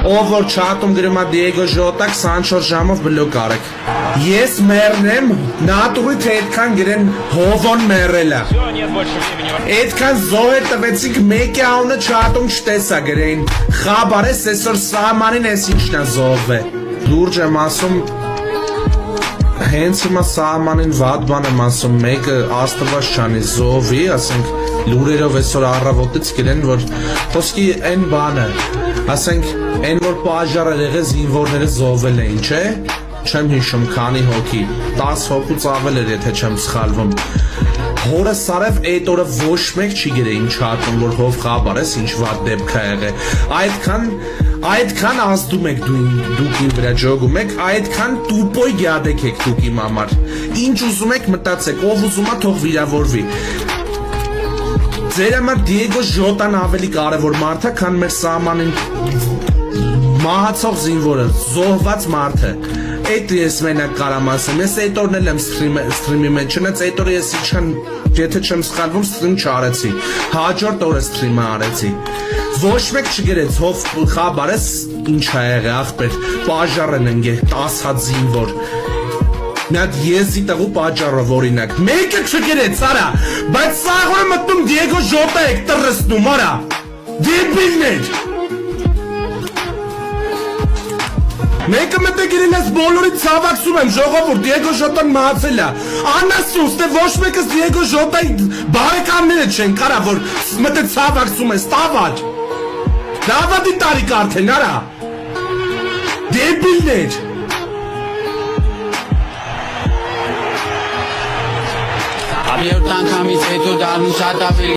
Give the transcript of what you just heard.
Ով որ չաթում գրում է Դիեգո Ժոտա 24 ժամով բլոկ արեք։ Ես մեռնեմ, նատուրի թե այդքան գրեն հովոն մեռել է։ Այդքան զոհեր տվեցիք մեկի անունը չաթում չտեսա գրեին։ Խաբար ես այսօր սահմանին ես ինչն է զոհվե։ Լուրջ եմ ասում, հենց հիմա սահմանին վատ բան եմ ասում, մեկը աստված չանի զոհվի, ասենք լուրերով այսօր առավոտից գրեն, որ խոսքի այն բանը, ասենք այն որ պաժարը եղել զինվորները զոհվել էին, չէ՞։ Չեմ հիշում քանի հոգի, 10 հոգուց ավել էր, եթե չեմ սխալվում։ Հորը սարև այդ օրը ոչ մեկ չի գրեին չաթում, որ հով խաբար ես, ինչ վատ դեպք է եղել։ Այդքան ազդում եք դուք իմ վրա ջոգում եք, այդքան տուպոյ գյադեք եք դուք իմ համար։ Ինչ ուզում եք մտածեք, ով ուզում է թող վիրավորվի։ Ձեր համար Դիեգո Ժոտան ավելի կարևոր մարդ է, քան մեր սահմանին մահացող զինվորը, զոհված մարդը։ Այդ ես մենակ կարամ ասեմ, ես այդ օրն էլ եմ սթրիմի մեջ չնայած այդ օրը ես ինչքան, եթե չեմ սխալվում, սթրիմ չարեցի, հաջորդ օրը սթրիմը արեցի։ Ոչ մեկ չգրեց, հով խաբար ես, ինչ է եղել ախպեր, պաժար են ընկել 10 հատ զինվոր։ Նայդ եզի տղու պաճառով օրինակ, մեկը չգրեց, արա, բայց սաղորը մտնում Դիեգո Ժոտա եք տրսնում, արա, դեպիլներ։ Մեկը մտեք իրեն ես բոլորի ծավակսում եմ, ժողովուրդ, Դիեգո Ժոտան մահացել է, անասուս, թե ոչ մեկս Դիեգո Ժոտայի բարեկամները չեն կարա, որ մտե ծավակսում ես, տավար, դավադի տարիք արդեն, արա, դեպիլներ։ Abbiamo tanto amici e tu da non sa da